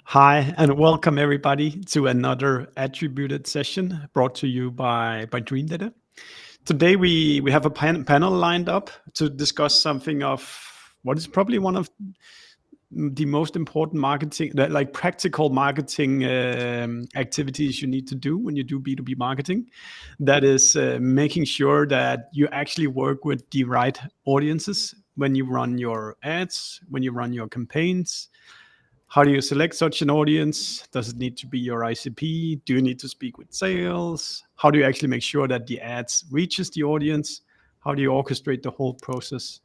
Hi, and welcome everybody to another attributed session brought to you by Dreamdata. Today we have a panel lined up to discuss something of what is probably one of the most important marketing, like practical marketing activities you need to do when you do B2B marketing. That is making sure that you actually work with the right audiences when you run your ads, when you run your campaigns. How do you select such an audience? Does it need to be your ICP? Do you need to speak with sales? How do you actually make sure that the ads reaches the audience? How do you orchestrate the whole process?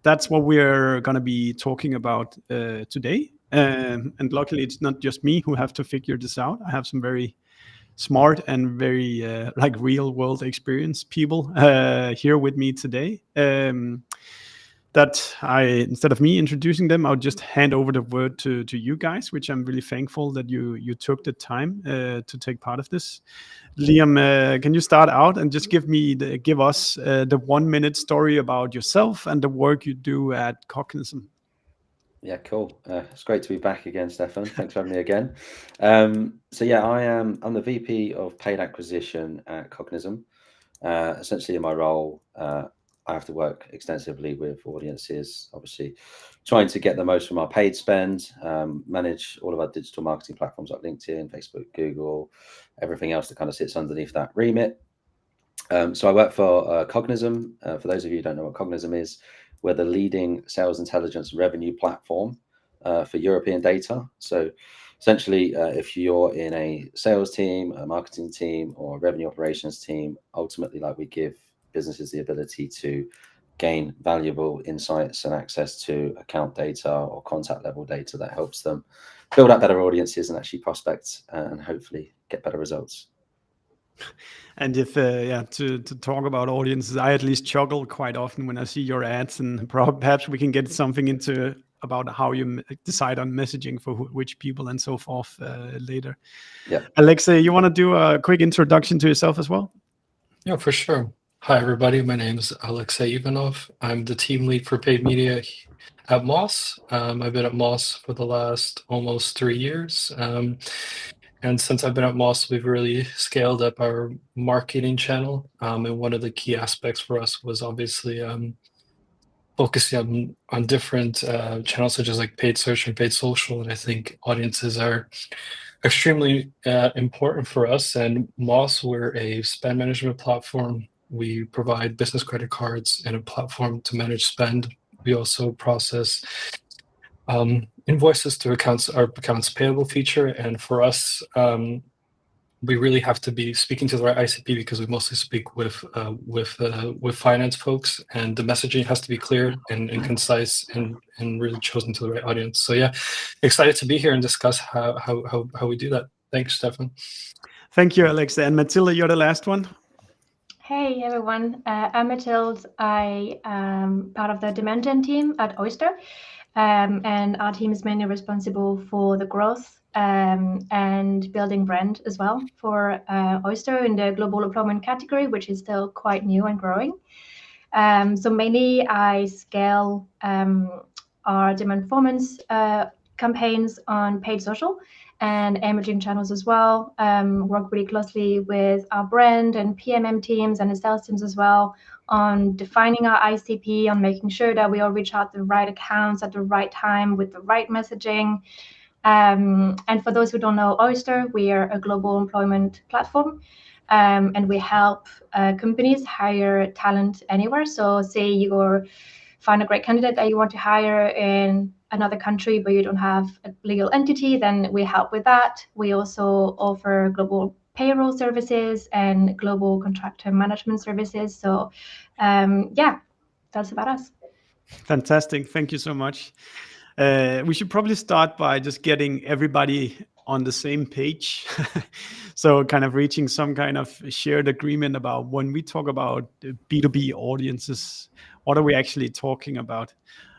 That's what we're going to be talking about today. And luckily, it's not just me who have to figure this out. I have some very smart and very like real world experience people here with me today. That instead of me introducing them, I'll just hand over the word to you guys, which I'm really thankful that you took the time to take part of this. Liam, can you start out and just give us the 1 minute story about yourself and the work you do at Cognism? Yeah, cool. It's great to be back again, Steffen. Thanks for having me again. I'm the VP of Paid Acquisition at Cognism. Essentially, in my role, I have to work extensively with audiences, obviously trying to get the most from our paid spend, manage all of our digital marketing platforms like LinkedIn, Facebook, Google, everything else that kind of sits underneath that remit. So I work for Cognism. For those of you who don't know what Cognism is, we're the leading sales intelligence revenue platform for European data. So essentially, if you're in a sales team, a marketing team, or a revenue operations team, ultimately, like we give businesses the ability to gain valuable insights and access to account data or contact level data that helps them build up better audiences and actually prospect and hopefully get better results. And if to talk about audiences, I at least chuckle quite often when I see your ads, and perhaps we can get something into about how you decide on messaging for which people and so forth later. Yeah. Alexei, you want to do a quick introduction to yourself as well? Yeah, for sure. Hi, everybody. My name is Alexei Ivanov. I'm the team lead for paid media at Moss. I've been at Moss for the last almost 3 years. And since I've been at Moss, we've really scaled up our marketing channel. And one of the key aspects for us was obviously focusing on different channels such as like paid search and paid social. And I think audiences are extremely important for us. And Moss, we're a spend management platform. We provide business credit cards and a platform to manage spend. We also process invoices to our accounts payable feature. And for us, we really have to be speaking to the right ICP because we mostly speak with finance folks, and the messaging has to be clear and concise and really chosen to the right audience. So yeah, excited to be here and discuss how we do that. Thanks, Steffen. Thank you, Alexei. And Mathilde, you're the last one. Hey everyone, I'm Mathilde. I am part of the Dimension team at Oyster, and our team is mainly responsible for the growth and building brand as well for Oyster in the global employment category, which is still quite new and growing. So mainly I scale our demand performance campaigns on paid social and emerging channels as well. Work really closely with our brand and PMM teams and the sales teams as well on defining our ICP, on making sure that we all reach out to the right accounts at the right time with the right messaging. And for those who don't know Oyster, we are a global employment platform. And we help companies hire talent anywhere. So say you find a great candidate that you want to hire in another country, but you don't have a legal entity, then we help with that. We also offer global payroll services and global contractor management services. So yeah, that's about us. Fantastic. Thank you so much. We should probably start by just getting everybody on the same page. So kind of reaching some kind of shared agreement about when we talk about B2B audiences, what are we actually talking about?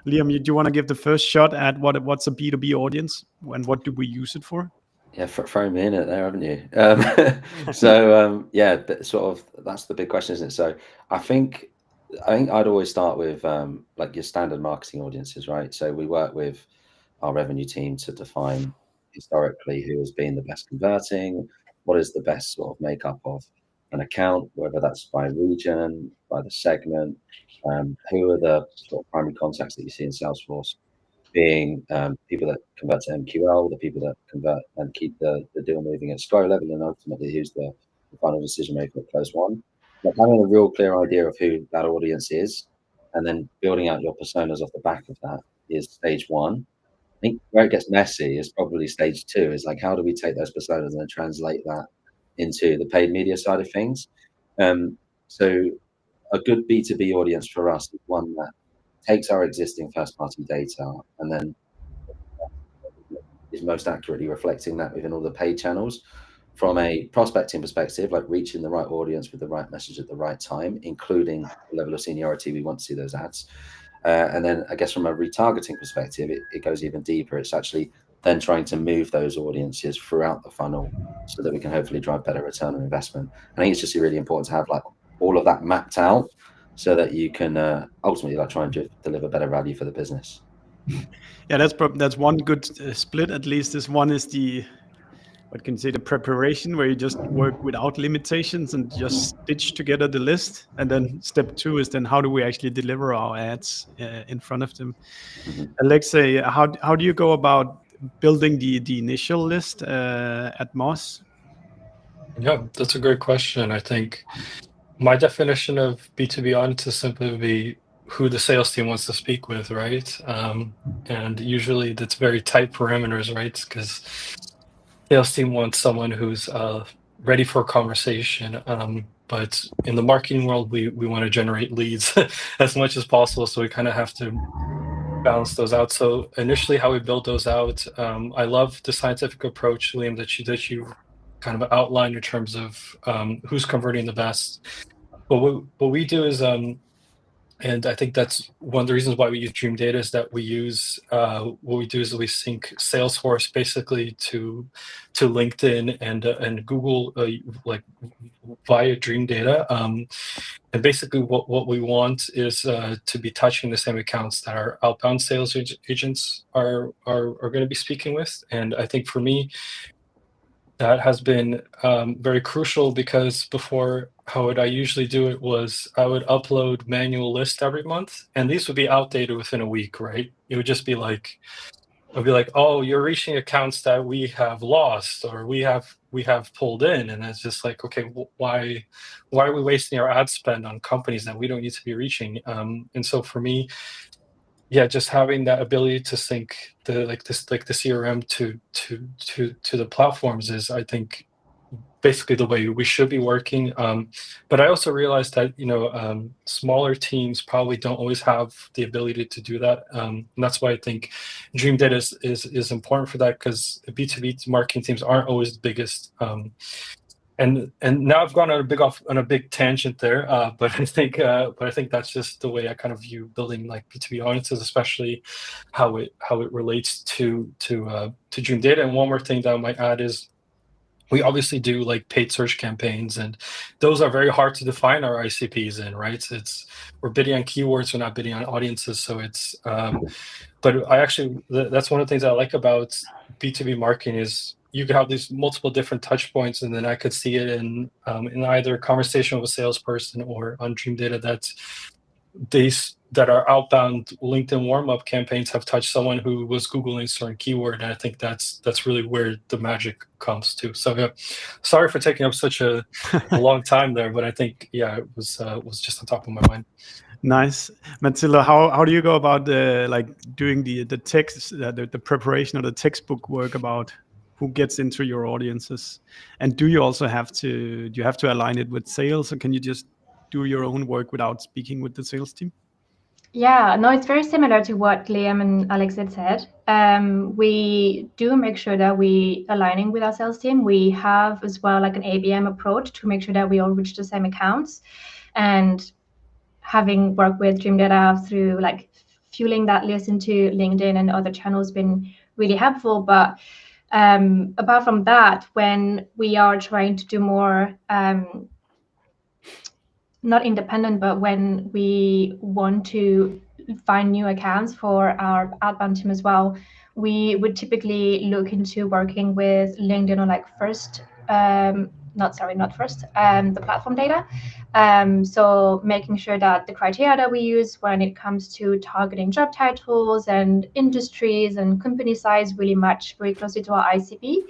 Liam, do you want to give the first shot at what's a B2B audience and what do we use it for? Yeah, throw me in it there, haven't you? So that's the big question, isn't it? So I think I'd always start with like your standard marketing audiences, right? So we work with our revenue team to define historically who has been the best converting, what is the best sort of makeup of an account, whether that's by region, by the segment, who are the sort of primary contacts that you see in Salesforce, being people that convert to MQL, the people that convert and keep the deal moving at SCO level, and ultimately who's the final decision maker at close one. Like having a real clear idea of who that audience is, and then building out your personas off the back of that is stage one. I think where it gets messy is probably stage two, is like, how do we take those personas and then translate that into the paid media side of things? So a good B2B audience for us is one that takes our existing first-party data and then is most accurately reflecting that within all the paid channels. From a prospecting perspective, like reaching the right audience with the right message at the right time, including the level of seniority we want to see those ads. And then I guess from a retargeting perspective, it goes even deeper. It's actually then trying to move those audiences throughout the funnel so that we can hopefully drive better return on investment. I think it's just really important to have like all of that mapped out so that you can ultimately like try and deliver better value for the business. Yeah, that's one good split. At least this one is the, what can you say, the preparation, where you just work without limitations and just stitch together the list. And then step two is then how do we actually deliver our ads in front of them. Alexei, how do you go about building the initial list at Moss? Yeah, that's a great question. I think my definition of B2B audits is simply be who the sales team wants to speak with, right? And usually that's very tight parameters, right? Because sales team wants someone who's ready for a conversation. But in the marketing world, we want to generate leads as much as possible. So we kind of have to balance those out. So initially, how we build those out, I love the scientific approach, Liam, that you kind of outlined in terms of who's converting the best. But what we do is, and I think that's one of the reasons why we use Dreamdata, is that we use what we do is we sync Salesforce basically to LinkedIn and Google like via Dreamdata. And basically what we want is to be touching the same accounts that our outbound sales agents are going to be speaking with. And I think for me, that has been very crucial, because before, how would I usually do it was I would upload manual lists every month, and these would be outdated within a week, right? It would just be like, I'd be like, oh, you're reaching accounts that we have lost or we have pulled in, and it's just like, okay, why are we wasting our ad spend on companies that we don't need to be reaching? And so for me, yeah, just having that ability to sync the CRM to the platforms is, I think, basically the way we should be working. But I also realized that smaller teams probably don't always have the ability to do that. And that's why I think Dreamdata is important for that, because B2B marketing teams aren't always the biggest. And now I've gone on a big tangent there, but I think that's just the way I kind of view building like B2B audiences, especially how it relates to Dreamdata. And one more thing that I might add is, we obviously do like paid search campaigns, and those are very hard to define our ICPs in, right? We're bidding on keywords, we're not bidding on audiences. So it's, but that's one of the things I like about B2B marketing is you can have these multiple different touch points, and then I could see it in either a conversation with a salesperson or on Dreamdata that our outbound LinkedIn warm-up campaigns have touched someone who was Googling a certain keyword. And I think that's really where the magic comes to. So yeah, sorry for taking up such a long time there, but I think, yeah, it was just on top of my mind. Nice. Mathilde, how do you go about doing the text, the preparation of the textbook work about who gets into your audiences? And do you also have to align it with sales, or can you just do your own work without speaking with the sales team? Yeah, no, it's very similar to what Liam and Alexei said. We do make sure that we aligning with our sales team. We have as well like an ABM approach to make sure that we all reach the same accounts. And having worked with Dreamdata through like fueling that list into LinkedIn and other channels been really helpful. But apart from that, when we are trying to do more not independent, but when we want to find new accounts for our outbound team as well, we would typically look into working with LinkedIn on like the platform data. So making sure that the criteria that we use when it comes to targeting job titles and industries and company size really match very closely to our ICP.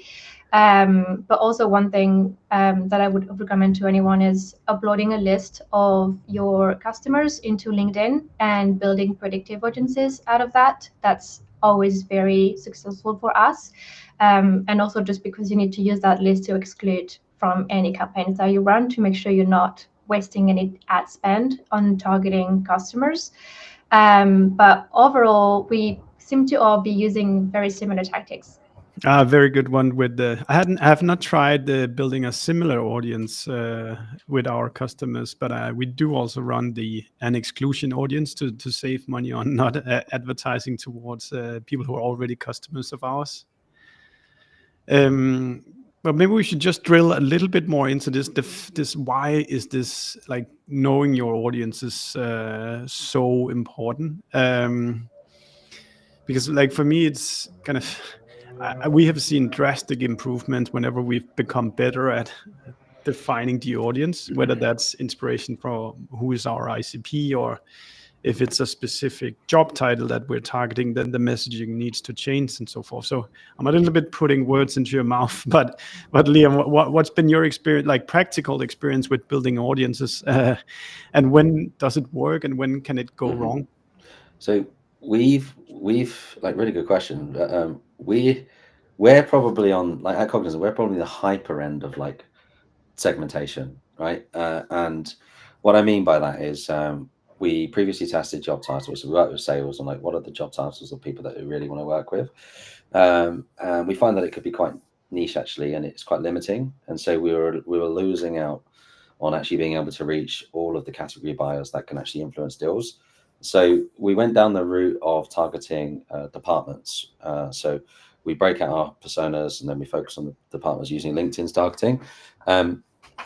But also one thing that I would recommend to anyone is uploading a list of your customers into LinkedIn and building predictive audiences out of that. That's always very successful for us. And also just because you need to use that list to exclude from any campaigns that you run to make sure you're not wasting any ad spend on targeting customers. But overall, we seem to all be using very similar tactics. Very good one with the. I have not tried building a similar audience with our customers, but we do also run an exclusion audience to save money on not advertising towards people who are already customers of ours. But maybe we should just drill a little bit more into this. Why is this, like, knowing your audience is so important? Because, like, for me, it's kind of we have seen drastic improvement whenever we've become better at defining the audience, whether that's inspiration from who is our ICP, or if it's a specific job title that we're targeting, then the messaging needs to change and so forth. So I'm a little bit putting words into your mouth, but Liam, what's been your experience, like practical experience with building audiences, and when does it work and when can it go wrong? So we've like, really good question. We're probably on, like, at Cognizant, we're probably the hyper end of like segmentation, right? And what I mean by that is we previously tested job titles. So we worked with sales on like, what are the job titles of people that we really want to work with? And we find that it could be quite niche actually, and it's quite limiting. And so we were losing out on actually being able to reach all of the category buyers that can actually influence deals. So we went down the route of targeting departments. So we break out our personas and then we focus on the departments using LinkedIn's targeting. I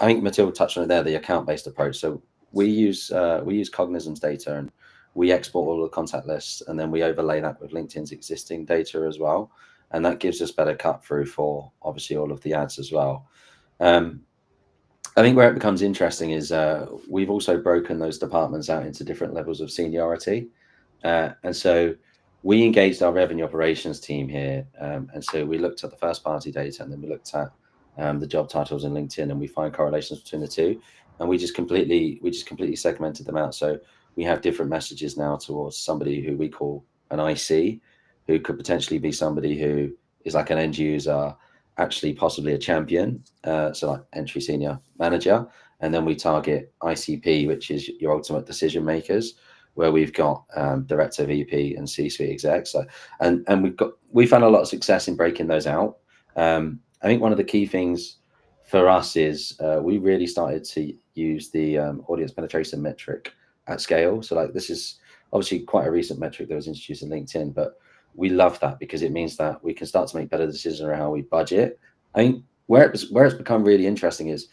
think Mathilde touched on it there, the account-based approach. So we use Cognizant's data and we export all the contact lists, and then we overlay that with LinkedIn's existing data as well. And that gives us better cut through for obviously all of the ads as well. I think where it becomes interesting is we've also broken those departments out into different levels of seniority. And so we engaged our revenue operations team here. And so we looked at the first party data, and then we looked at the job titles in LinkedIn, and we find correlations between the two. And we just completely segmented them out. So we have different messages now towards somebody who we call an IC, who could potentially be somebody who is like an end user, actually possibly a champion, so like entry senior manager. And then we target ICP, which is your ultimate decision makers, where we've got director, VP, and C-suite execs. So, and we found a lot of success in breaking those out. I think one of the key things for us is we really started to use the audience penetration metric at scale. So like, this is obviously quite a recent metric that was introduced in LinkedIn, but we love that because it means that we can start to make better decisions around how we budget. I think where it's become really interesting is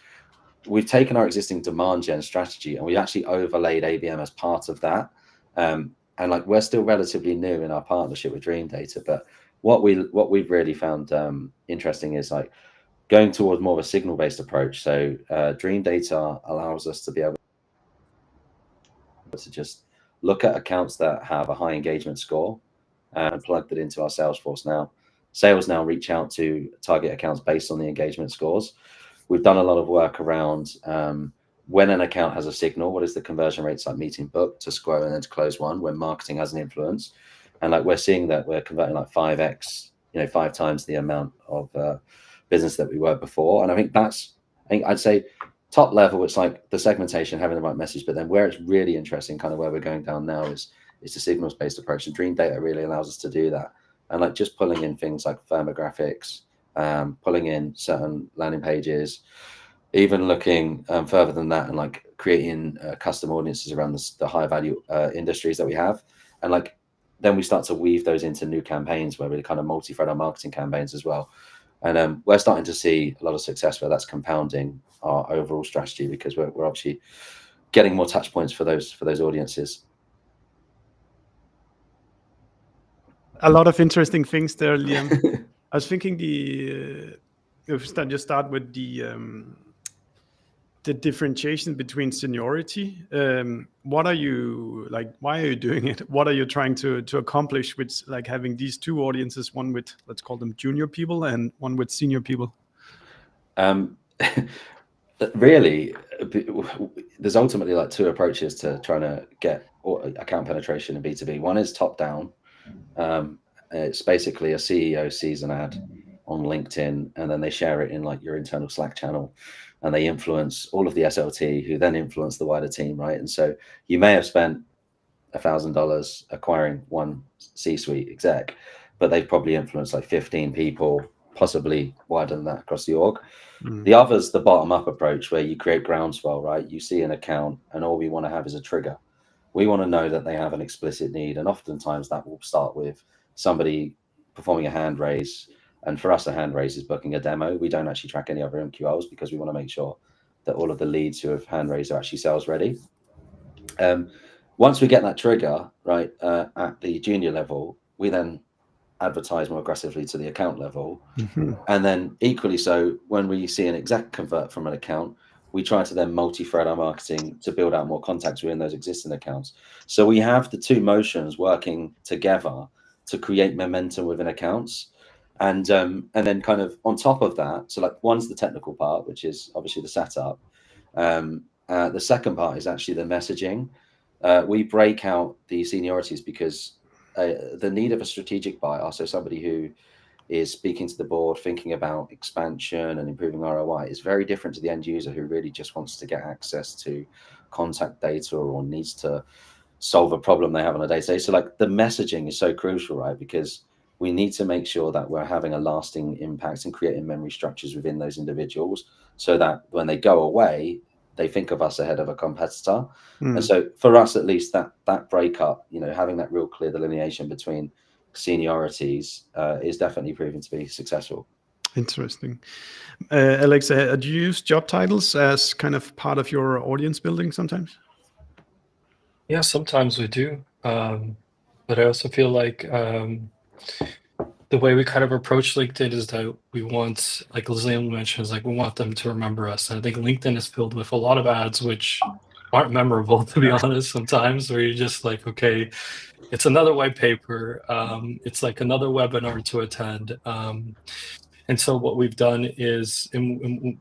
we've taken our existing demand gen strategy and we actually overlaid ABM as part of that. And like, we're still relatively new in our partnership with Dreamdata, but what we've really found interesting is like going towards more of a signal-based approach. So Dreamdata allows us to be able to just look at accounts that have a high engagement score and plug that into our Salesforce now. Sales now reach out to target accounts based on the engagement scores. We've done a lot of work around when an account has a signal, what is the conversion rates like meeting book to square and then to close one when marketing has an influence. And like, we're seeing that we're converting like 5x, 5 times the amount of business that we were before. And I think I'd say top level, it's like the segmentation, having the right message, but then where it's really interesting, kind of where we're going down now is the signals-based approach. And Dreamdata really allows us to do that. And like, just pulling in things like firmographics, pulling in certain landing pages, even looking further than that, and like creating custom audiences around the high value industries that we have. And like, then we start to weave those into new campaigns where we kind of multi-thread our marketing campaigns as well. And we're starting to see a lot of success where that's compounding our overall strategy, because we're obviously getting more touch points for those audiences. a lot of interesting things there, Liam. I was thinking if you start with the differentiation between seniority. What are you like? Why are you doing it? What are you trying to accomplish with like having these two audiences? One with, let's call them junior people, and one with senior people. Really, there's ultimately like two approaches to trying to get account penetration in B2B. One is top down. It's basically a CEO sees an ad on LinkedIn and then they share it in like your internal Slack channel, and they influence all of the SLT, who then influence the wider team, right? And so you may have spent $1,000 acquiring one C-suite exec, but they've probably influenced like 15 people, possibly wider than that across the org. The other's the bottom-up approach, where you create groundswell, right? You see an account and all we want to have is a trigger. We want to know that they have an explicit need, and oftentimes that will start with somebody performing a hand raise. And for us, a hand raise is booking a demo. We don't actually track any other MQLs because we want to make sure that all of the leads who have hand raised are actually sales ready. Once we get that trigger, right, at the junior level, we then advertise more aggressively to the account level. And then equally so, when we see an exec convert from an account, we try to then multi-thread our marketing to build out more contacts within those existing accounts. So we have the two motions working together to create momentum within accounts. And then kind of on top of that, so like one's the technical part, which is obviously the setup. The second part is actually the messaging. We break out the seniorities because the need of a strategic buyer, so somebody who is speaking to the board, thinking about expansion and improving ROI, is very different to the end user who really just wants to get access to contact data or needs to solve a problem they have on a day-to-day. So like the messaging is so crucial, right? Because we need to make sure that we're having a lasting impact and creating memory structures within those individuals so that when they go away, they think of us ahead of a competitor. And so for us, at least, that breakup, you know, having that real clear delineation between seniorities is definitely proven to be successful. Interesting. Alexei, do you use job titles as kind of part of your audience building sometimes? Yeah, sometimes we do. But I also feel like the way we kind of approach LinkedIn is that we want, like Liam mentions, like we want them to remember us. And I think LinkedIn is filled with a lot of ads which aren't memorable, to be honest, sometimes, where you're just like, okay, it's another white paper. It's like another webinar to attend. And so what we've done is, and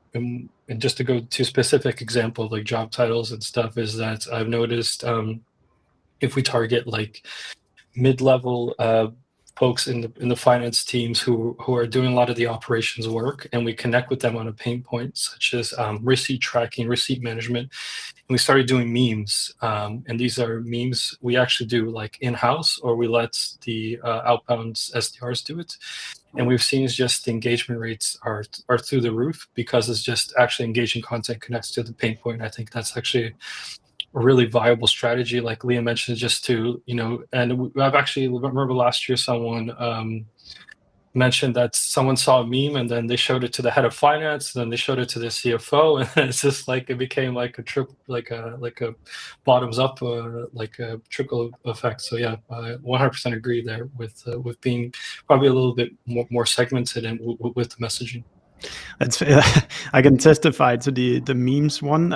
just to go to specific example, like job titles and stuff, is that I've noticed if we target like mid-level folks in the finance teams who are doing a lot of the operations work, and we connect with them on a pain point such as receipt tracking, receipt management, and we started doing memes. And these are memes we actually do like in-house, or we let the outbound SDRs do it. And we've seen just the engagement rates are through the roof because it's just actually engaging content connects to the pain point. I think that's actually a really viable strategy, like Liam mentioned, just to, you know, and I've actually remember last year someone mentioned that someone saw a meme and then they showed it to the head of finance, and then they showed it to the CFO, and it's just like it became like a like a bottoms up like a trickle effect. So yeah, I 100% agree there with being probably a little bit more segmented and with the messaging. That's I can testify to the memes one.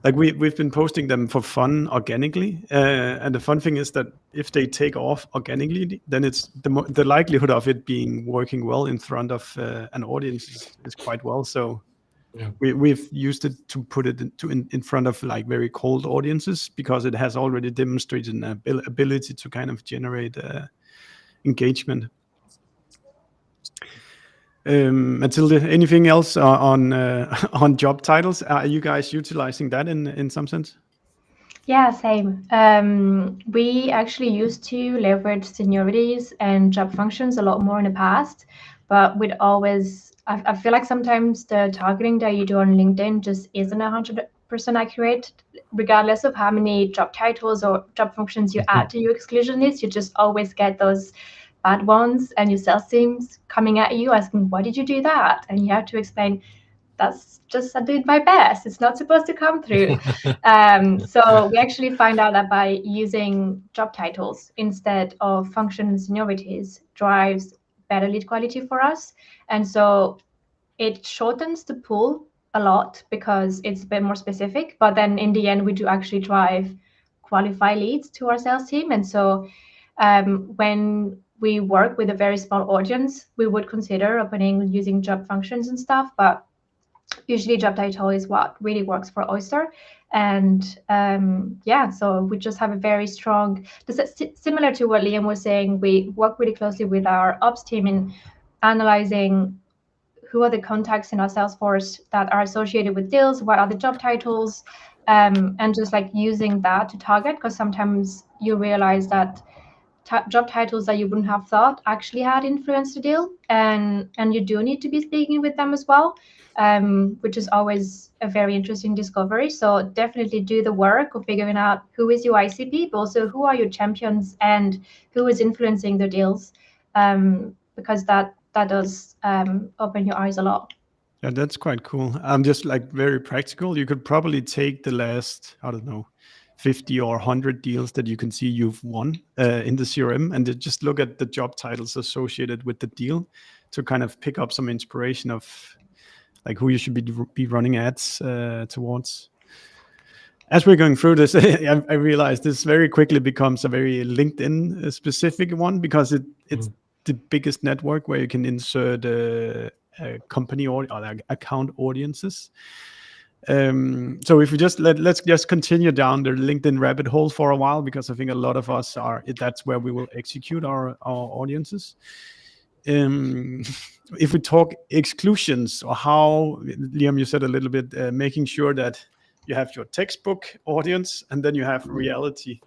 We've been posting them for fun organically, and the fun thing is that if they take off organically, then it's the likelihood of it being working well in front of an audience is quite well. So yeah. We've used it to put it in front of like very cold audiences because it has already demonstrated an ability to kind of generate engagement. Mathilde, anything else on job titles? Are you guys utilizing that in some sense? Yeah, same. We actually used to leverage seniorities and job functions a lot more in the past, but we'd always, I feel like sometimes the targeting that you do on LinkedIn just isn't 100% accurate, regardless of how many job titles or job functions you add to your exclusion list. You just always get those bad ones, and your sales teams coming at you asking, why did you do that? And you have to explain, that's just I did my best. It's not supposed to come through. So we actually find out that by using job titles instead of function and seniorities drives better lead quality for us. And so it shortens the pool a lot because it's a bit more specific. But then in the end, we do actually drive qualified leads to our sales team. And so when we work with a very small audience, we would consider opening using job functions and stuff, but usually job title is what really works for Oyster. And so we just have a very strong, similar to what Liam was saying, we work really closely with our ops team in analyzing who are the contacts in our Salesforce that are associated with deals, what are the job titles, and just like using that to target, because sometimes you realize that job titles that you wouldn't have thought actually had influenced the deal, and you do need to be speaking with them as well, which is always a very interesting discovery. So definitely do the work of figuring out who is your ICP, but also who are your champions and who is influencing the deals, because that does open your eyes a lot. Yeah, that's quite cool. Just like very practical. You could probably take the last, I don't know, 50 or 100 deals that you can see you've won in the CRM, and just look at the job titles associated with the deal to kind of pick up some inspiration of like who you should be running ads towards. As we're going through this, I realized this very quickly becomes a very LinkedIn specific one, because it's the biggest network where you can insert company or account audiences. So if we let's just continue down the LinkedIn rabbit hole for a while, because I think a lot of us that's where we will execute our audiences. If we talk exclusions, or how, Liam, you said a little bit, making sure that you have your textbook audience and then you have reality.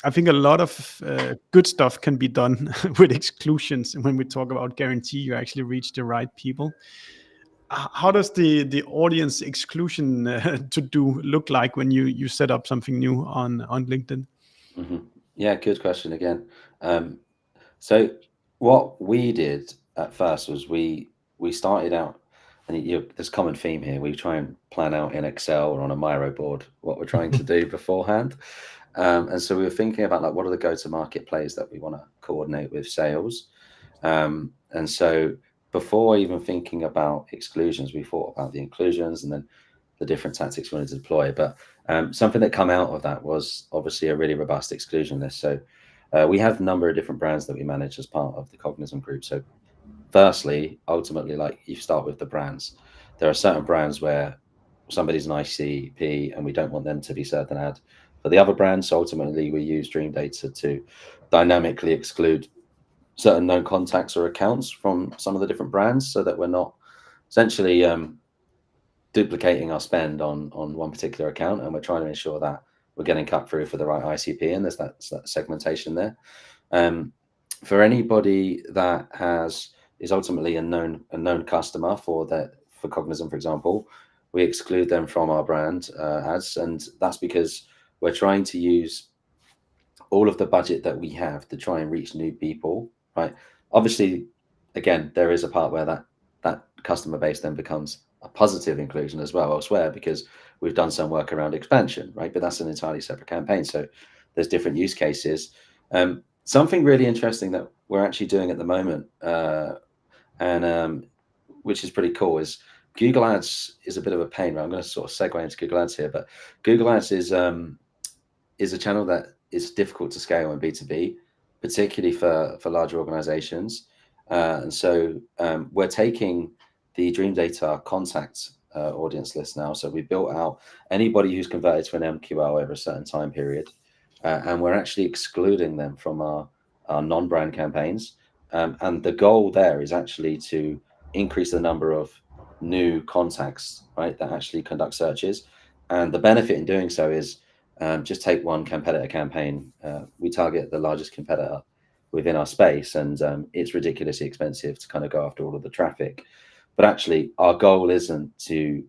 I think a lot of good stuff can be done with exclusions. And when we talk about guarantee, you actually reach the right people. How does the audience exclusion to do look like when you set up something new on LinkedIn? Mm-hmm. Yeah, good question again. So what we did at first was we started out, and there's a common theme here. We try and plan out in Excel or on a Miro board what we're trying to do beforehand. And so we were thinking about like, what are the go-to-market plays that we want to coordinate with sales? And so before even thinking about exclusions, we thought about the inclusions and then the different tactics we wanted to deploy. But something that come out of that was obviously a really robust exclusion list. So we have a number of different brands that we manage as part of the Cognism group. So firstly, ultimately, like you start with the brands. There are certain brands where somebody's an ICP and we don't want them to be served an ad for the other brands. So ultimately, we use Dreamdata to dynamically exclude certain known contacts or accounts from some of the different brands, so that we're not essentially duplicating our spend on one particular account, and we're trying to ensure that we're getting cut through for the right ICP, and there's that segmentation there. For anybody that is ultimately a known customer for Cognism, for example, we exclude them from our brand ads, and that's because we're trying to use all of the budget that we have to try and reach new people, right? Obviously, again, there is a part where that customer base then becomes a positive inclusion as well elsewhere, because we've done some work around expansion, right? But that's an entirely separate campaign. So there's different use cases. Something really interesting that we're actually doing at the moment, and which is pretty cool, is Google Ads is a bit of a pain. Right? I'm going to sort of segue into Google Ads here, but Google Ads is a channel that is difficult to scale in B2B, particularly for larger organizations. And so we're taking the Dreamdata contact audience list now. So we built out anybody who's converted to an MQL over a certain time period, and we're actually excluding them from our non-brand campaigns. And the goal there is actually to increase the number of new contacts, right, that actually conduct searches. And the benefit in doing so is just take one competitor campaign. We target the largest competitor within our space, and it's ridiculously expensive to kind of go after all of the traffic. But actually, our goal isn't to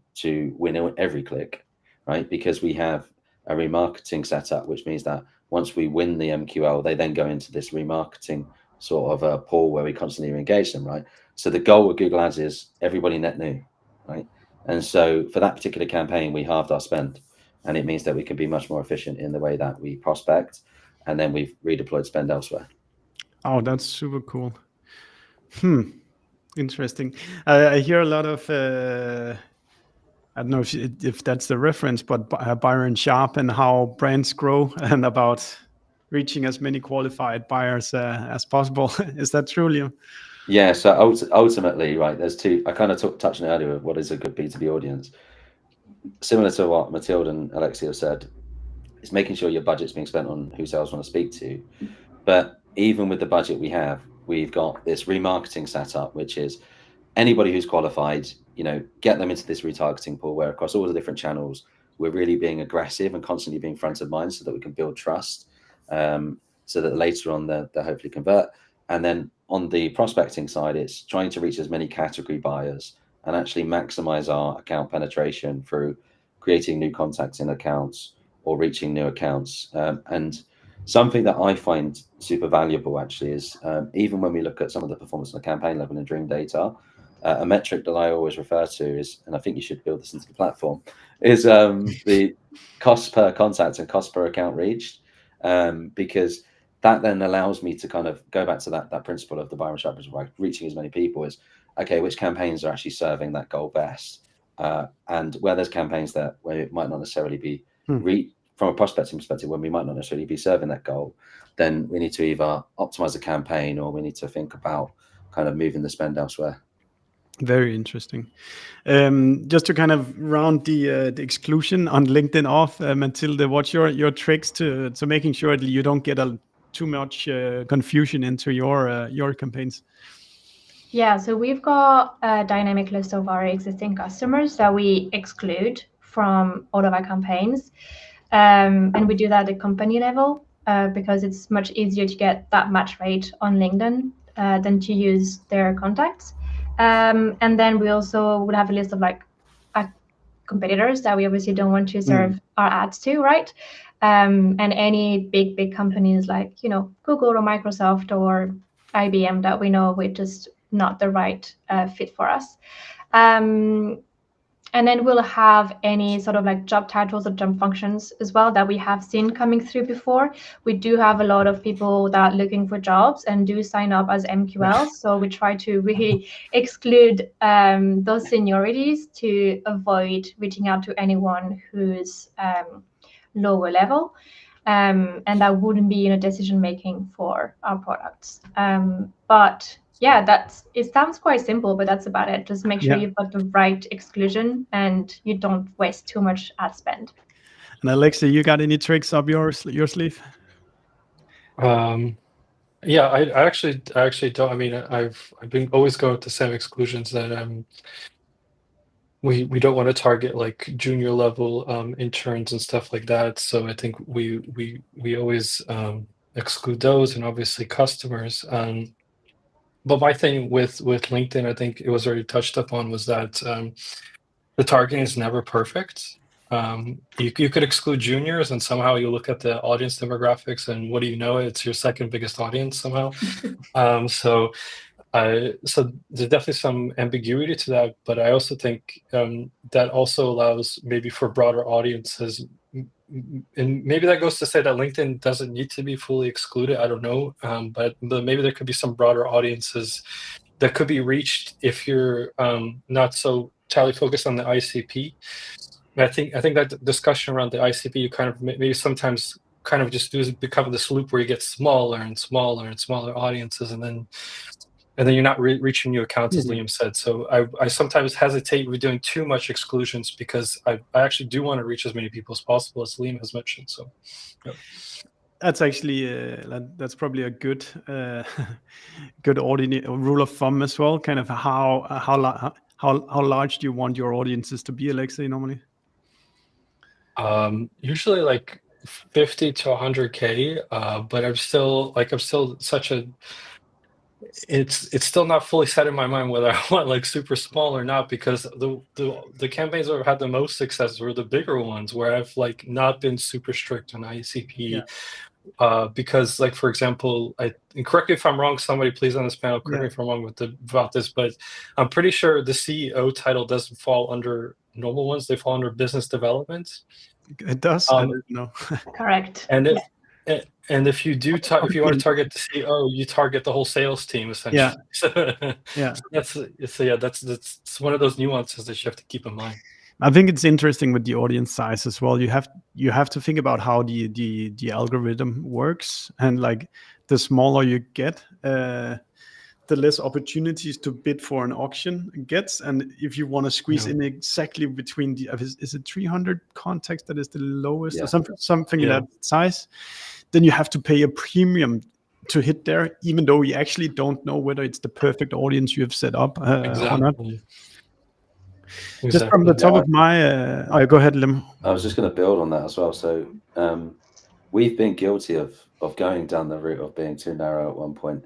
win every click, right? Because we have a remarketing setup, which means that once we win the MQL, they then go into this remarketing sort of a pool where we constantly engage them, right? So the goal with Google Ads is everybody net new, right? And so for that particular campaign, we halved our spend, and it means that we can be much more efficient in the way that we prospect, and then we've redeployed spend elsewhere. Oh, that's super cool. Interesting. I hear a lot of, I don't know if that's the reference, but Byron Sharp and how brands grow and about reaching as many qualified buyers as possible. Is that true, Liam? Yeah, so ultimately, right, there's two, I kind of touched on it earlier, what is a good B2B audience? Similar to what Mathilde and Alexei have said, it's making sure your budget's being spent on who sales want to speak to. But even with the budget we have, we've got this remarketing setup, which is anybody who's qualified, get them into this retargeting pool where across all the different channels, we're really being aggressive and constantly being front of mind so that we can build trust, so that later on they'll hopefully convert. And then on the prospecting side, it's trying to reach as many category buyers and actually maximize our account penetration through creating new contacts in accounts or reaching new accounts. And something that I find super valuable actually is even when we look at some of the performance on the campaign level in Dreamdata, a metric that I always refer to is, and I think you should build this into the platform, is the cost per contact and cost per account reached, because that then allows me to kind of go back to that principle of the Byron Sharp, right, reaching as many people as, okay, which campaigns are actually serving that goal best, and where there's campaigns where it might not necessarily be from a prospecting perspective, when we might not necessarily be serving that goal, then we need to either optimize the campaign or we need to think about kind of moving the spend elsewhere. Very interesting. Just to kind of round the exclusion on LinkedIn off, Mathilde, what's your tricks to making sure that you don't get too much confusion into your campaigns? Yeah, so we've got a dynamic list of our existing customers that we exclude from all of our campaigns. And we do that at company level because it's much easier to get that match rate on LinkedIn than to use their contacts. And then we also would have a list of competitors that we obviously don't want to serve our ads to, right? And any big companies like, Google or Microsoft or IBM that we know we're just not the right fit for us. And then we'll have any sort of job titles or job functions as well that we have seen coming through before. We do have a lot of people that are looking for jobs and do sign up as MQLs. So we try to really exclude those seniorities to avoid reaching out to anyone who's lower level. And that wouldn't be decision-making for our products. But yeah, it sounds quite simple, but that's about it. Just make sure you've got the right exclusion and you don't waste too much ad spend. And Alexei, you got any tricks up your sleeve? Yeah, I actually don't. I mean, I've been always going with the same exclusions that we don't want to target like junior level interns and stuff like that. So I think we always exclude those, and obviously customers. But my thing with LinkedIn, I think it was already touched upon, was that the targeting is never perfect. You could exclude juniors, and somehow you look at the audience demographics, and what do you know? It's your second biggest audience somehow. So there's definitely some ambiguity to that, but I also think that also allows maybe for broader audiences. And maybe that goes to say that LinkedIn doesn't need to be fully excluded. I don't know, but maybe there could be some broader audiences that could be reached if you're not so entirely focused on the ICP. And I think that discussion around the ICP, you kind of maybe sometimes kind of just become this loop where you get smaller and smaller and smaller audiences, and then you're not reaching new accounts, as Liam said. So I sometimes hesitate with doing too much exclusions because I actually do want to reach as many people as possible, as Liam has mentioned. So, yeah. That's actually that's probably a good good rule of thumb as well. Kind of how large do you want your audiences to be, Alexei, normally? Usually like 50 to 100K, but I'm still such a. It's still not fully set in my mind whether I want like super small or not, because the campaigns that have had the most success were the bigger ones where I've like not been super strict on ICP. because, like, for example, and correct me if I'm wrong, somebody please on this panel, correct me if I'm wrong about this, but I'm pretty sure the CEO title doesn't fall under normal ones. They fall under business development. It does. I don't know. Correct. And if you do, if you want to target the CEO, you target the whole sales team essentially. Yeah. So that's one of those nuances that you have to keep in mind. I think it's interesting with the audience size as well. You have to think about how the algorithm works, and like the smaller you get, the less opportunities to bid for an auction gets. And if you want to squeeze in exactly between is it 300 contacts that is the lowest or something that size, then you have to pay a premium to hit there, even though you actually don't know whether it's the perfect audience you have set up or not. Just from the top of my go ahead, Lim. I was just going to build on that as well. So we've been guilty of going down the route of being too narrow at one point.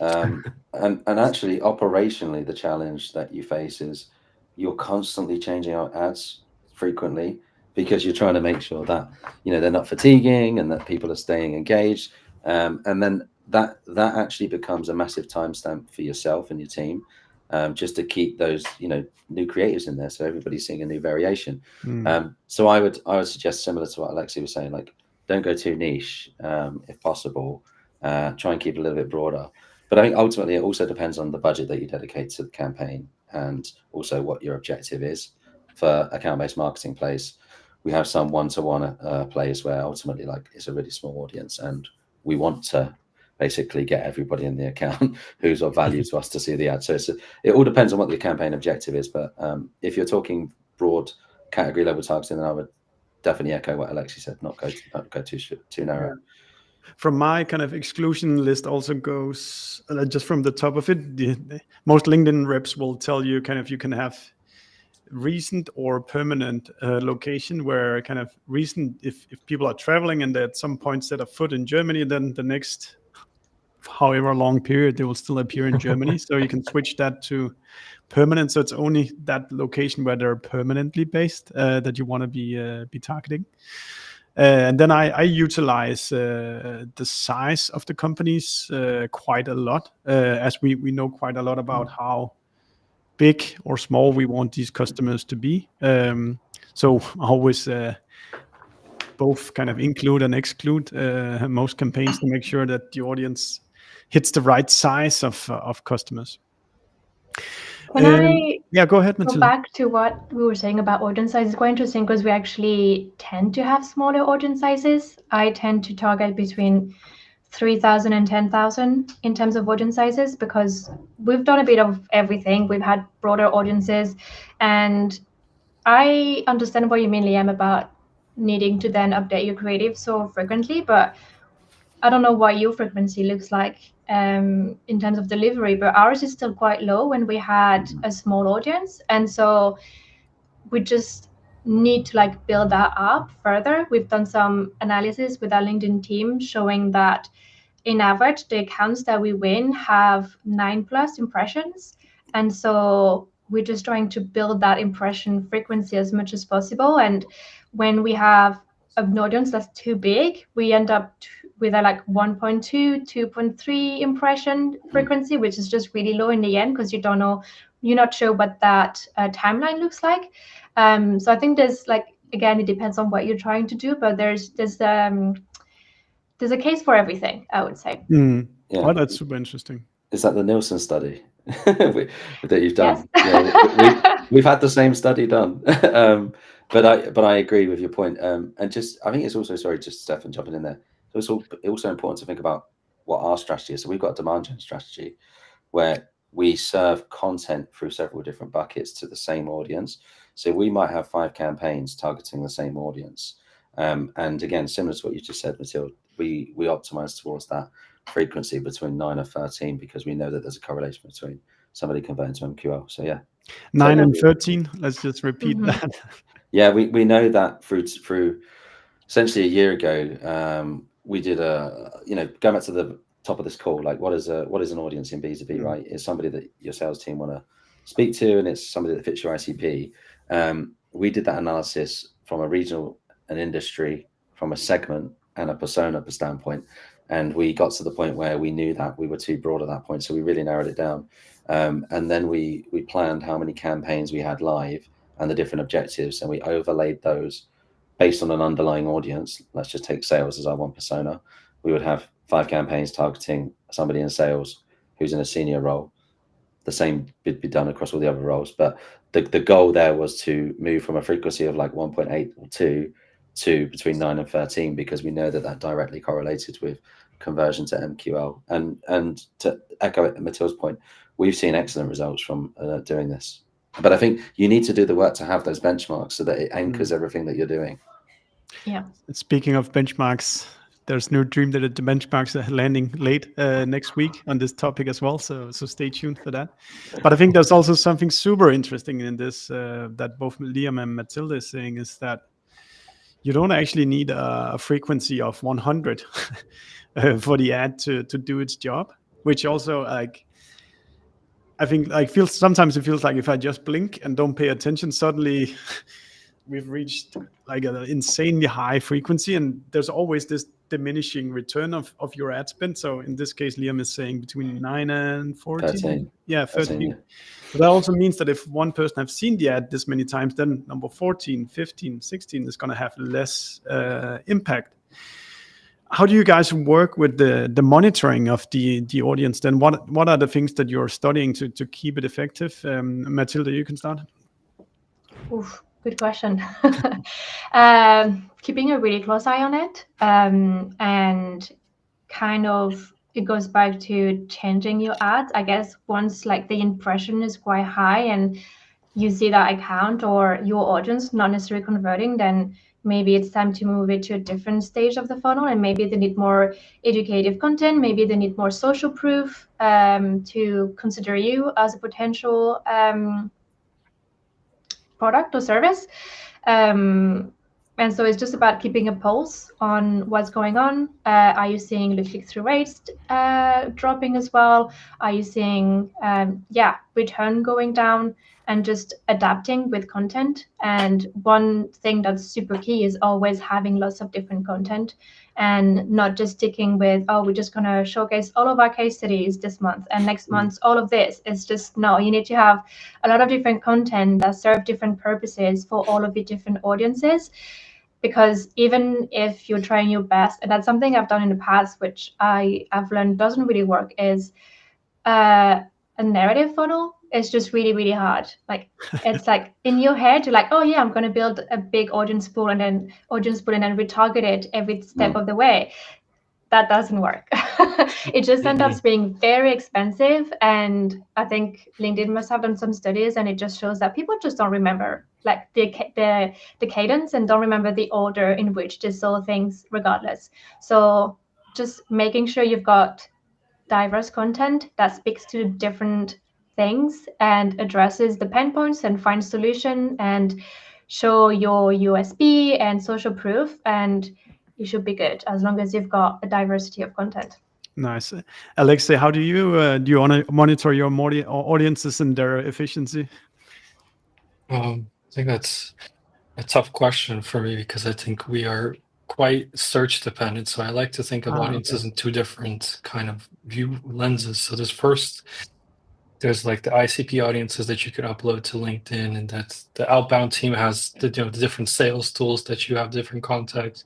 And actually, operationally, the challenge that you face is you're constantly changing out ads frequently, because you're trying to make sure that they're not fatiguing and that people are staying engaged. And then that actually becomes a massive timestamp for yourself and your team, just to keep those new creatives in there, so everybody's seeing a new variation. So I would suggest, similar to what Alexei was saying, like, don't go too niche if possible. Try and keep it a little bit broader. But I think ultimately it also depends on the budget that you dedicate to the campaign, and also what your objective is. For account-based marketing plays, we have some one-to-one plays where ultimately, like, it's a really small audience, and we want to basically get everybody in the account who's of value to us to see the ad. So it all depends on what the campaign objective is. But if you're talking broad category level targeting, then I would definitely echo what Alexei said, not go too narrow. Yeah. From my kind of exclusion list also goes, just from the top of it, most LinkedIn reps will tell you kind of you can have recent or permanent location, where kind of recent, if people are traveling and they at some point set a foot in Germany, then the next however long period they will still appear in Germany. So you can switch that to permanent. So it's only that location where they're permanently based that you want to be targeting. And then I utilize the size of the companies quite a lot, as we know quite a lot about how big or small we want these customers to be. So I always both kind of include and exclude most campaigns to make sure that the audience hits the right size of customers. When I go ahead, Mathilde. Go back to what we were saying about audience size, it's quite interesting because we actually tend to have smaller audience sizes. I tend to target between 3,000 and 10,000 in terms of audience sizes, because we've done a bit of everything. We've had broader audiences, and I understand what you mean, Liam, about needing to then update your creative so frequently, but I don't know what your frequency looks like in terms of delivery, but ours is still quite low when we had a small audience. And so we just need to like build that up further. We've done some analysis with our LinkedIn team showing that in average, the accounts that we win have 9+ impressions. And so we're just trying to build that impression frequency as much as possible. And when we have an audience that's too big, we end up with a like 1.2, 2.3 impression frequency, which is just really low in the end, because you're not sure what that timeline looks like. So I think there's like, again, it depends on what you're trying to do, but there's a case for everything, I would say. Yeah. Oh, that's super interesting. Is that the Nielsen study that you've done? Yes. Yeah, we've had the same study done. But I agree with your point. And just, I think it's also, sorry, just Steffen jumping in there. It's also important to think about what our strategy is. So we've got a demand gen strategy where we serve content through several different buckets to the same audience. So we might have 5 campaigns targeting the same audience. And again, similar to what you just said, Mathilde, we optimize towards that frequency between 9 and 13, because we know that there's a correlation between somebody converting to MQL. So yeah, 9 and 13. Let's just repeat that. Yeah, we know that through essentially a year ago, we did going back to the top of this call, like what is an audience in B2B, right? It's somebody that your sales team want to speak to, and it's somebody that fits your ICP. We did that analysis from a regional, an industry, from a segment, and a persona standpoint. And we got to the point where we knew that we were too broad at that point. So we really narrowed it down. And then we planned how many campaigns we had live and the different objectives. And we overlaid those based on an underlying audience. Let's just take sales as our one persona. We would have 5 campaigns targeting somebody in sales who's in a senior role. The same would be done across all the other roles. But the goal there was to move from a frequency of like 1.8 or 2 to between 9 and 13, because we know that directly correlated with conversion to MQL. And to echo Mathilde's point, we've seen excellent results from doing this. But I think you need to do the work to have those benchmarks so that it anchors everything that you're doing. Yeah. Speaking of benchmarks, there's new Dreamdata benchmarks landing late next week on this topic as well. So stay tuned for that. But I think there's also something super interesting in this that both Liam and Mathilde is saying, is that you don't actually need a frequency of 100 for the ad to do its job, which also, like, I think, like, sometimes it feels like if I just blink and don't pay attention, suddenly we've reached like an insanely high frequency, and there's always this diminishing return of your ad spend. So in this case, Liam is saying between 9 and 14. 13. Yeah, 13. 13, yeah. But that also means that if one person has seen the ad this many times, then number 14, 15, 16 is going to have less impact. How do you guys work with the monitoring of the audience? Then what are the things that you're studying to keep it effective? Mathilde, you can start. Oof, good question. Keeping a really close eye on it, and kind of it goes back to changing your ads. I guess once like the impression is quite high and you see that account or your audience not necessarily converting, then maybe it's time to move it to a different stage of the funnel, and maybe they need more educative content, maybe they need more social proof to consider you as a potential product or service. And so it's just about keeping a pulse on what's going on. Are you seeing the click-through rates dropping as well? Are you seeing return going down? And just adapting with content. And one thing that's super key is always having lots of different content and not just sticking with, oh, we're just going to showcase all of our case studies this month and next month all of this. It's just, no, you need to have a lot of different content that serve different purposes for all of the different audiences. Because even if you're trying your best, and that's something I've done in the past, which I've learned doesn't really work, is a narrative funnel is just really, really hard. Like it's like in your head, you're like, oh yeah, I'm going to build a big audience pool and then retarget it every step of the way. That doesn't work. It just ends up being very expensive. And I think LinkedIn must have done some studies, and it just shows that people just don't remember like the cadence and don't remember the order in which they saw things regardless. So just making sure you've got diverse content that speaks to different things and addresses the pain points and finds solution and show your USB and social proof, and you should be good as long as you've got a diversity of content. Nice. Alexei, how do you want to monitor your audiences and their efficiency? I think that's a tough question for me, because I think we are quite search dependent. So I like to think of audiences in two different kind of view lenses. So there's like the ICP audiences that you could upload to LinkedIn, and that's the outbound team has the different sales tools that you have different contacts.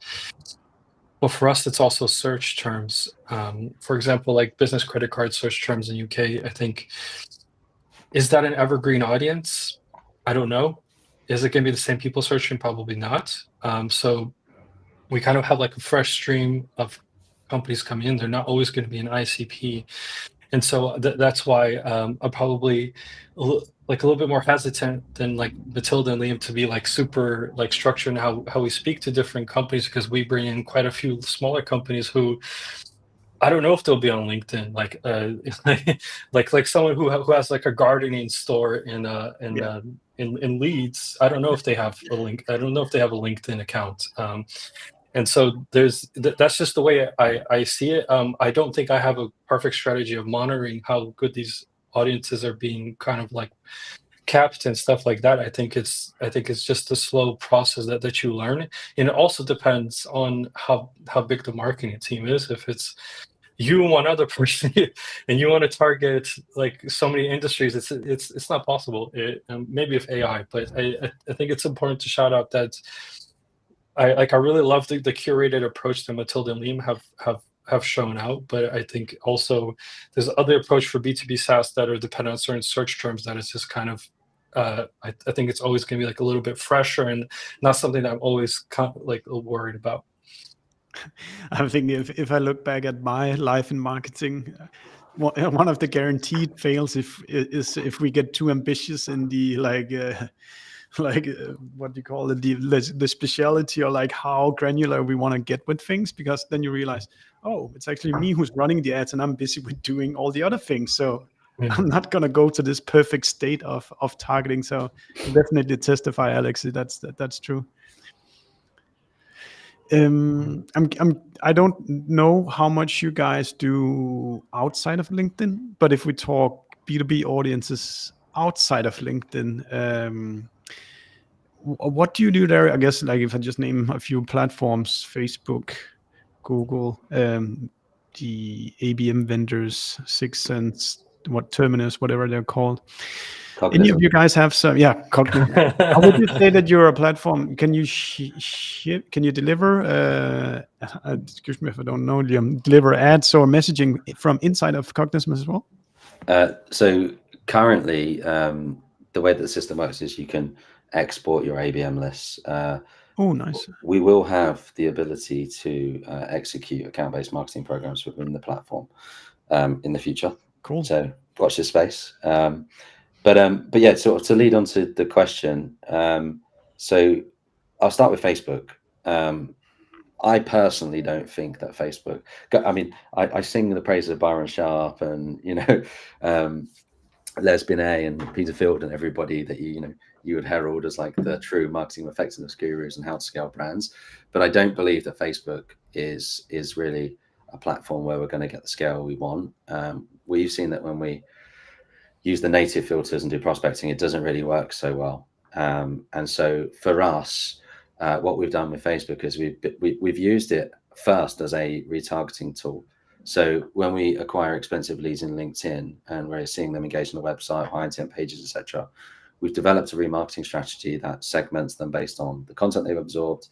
But for us, it's also search terms. For example, like business credit card search terms in UK, I think, is that an evergreen audience? I don't know. Is it going to be the same people searching? Probably not. So we kind of have like a fresh stream of companies coming in. They're not always going to be an ICP. And so that's why I'm probably a little bit more hesitant than like Mathilde and Liam to be like super like structured in how we speak to different companies, because we bring in quite a few smaller companies who I don't know if they'll be on LinkedIn, like someone who has like a gardening store in Leeds. I don't know if they have a link. I don't know if they have a LinkedIn account. And so that's just the way I see it. I don't think I have a perfect strategy of monitoring how good these audiences are being kind of like capped and stuff like that, I think it's just a slow process that you learn, and it also depends on how big the marketing team is. If it's you and one other person and you want to target like so many industries, it's not possible. Maybe with AI, but I think it's important to shout out that I really love the curated approach that Mathilde and Liam have shown out, but I think also there's other approach for B2B SaaS that are dependent on certain search terms that is just kind of I think it's always going to be like a little bit fresher and not something that I'm always like worried about. I'm thinking if I look back at my life in marketing, one of the guaranteed fails is if we get too ambitious in the what do you call it, the speciality, or like how granular we want to get with things, because then you realize, oh, it's actually me who's running the ads and I'm busy with doing all the other things. So I'm not going to go to this perfect state of targeting. So definitely testify, Alexei, that's true. I don't know how much you guys do outside of LinkedIn, but if we talk B2B audiences outside of LinkedIn, what do you do there? I guess, like, if I just name a few platforms: Facebook, Google, the ABM vendors, 6 Sense, Terminus, whatever they're called. Any of you guys have some? Yeah, Cognitive. How would you say that you're a platform? Can you can you deliver? Excuse me if I don't know, Liam. Deliver ads or messaging from inside of Cognitive as well? So currently, the way that the system works is you can export your ABM lists. Oh, nice. We will have the ability to execute account-based marketing programs within the platform in the future. Cool. So watch this space. But yeah, sort of to lead on to the question. So I'll start with Facebook. I personally don't think that Facebook. I mean, I sing the praises of Byron Sharp and Les Binet and Peter Field and everybody that you would herald as like the true marketing effectiveness gurus and how to scale brands. But I don't believe that Facebook is really a platform where we're going to get the scale we want. We've seen that when we use the native filters and do prospecting, it doesn't really work so well. And so for us, what we've done with Facebook is we've used it first as a retargeting tool. So when we acquire expensive leads in LinkedIn and we're seeing them engage on the website, high intent pages, etc., we've developed a remarketing strategy that segments them based on the content they've absorbed,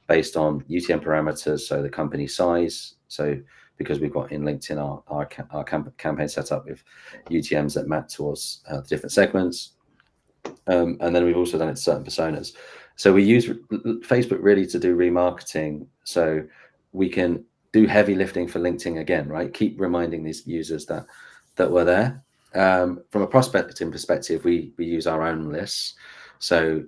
based on UTM parameters, so the company size. So because we've got in LinkedIn our campaign set up with UTMs that map towards the different segments. And then we've also done it to certain personas. So we use Facebook really to do remarketing, so we can do heavy lifting for LinkedIn again, right? Keep reminding these users that were there. From a prospecting perspective, we use our own lists. So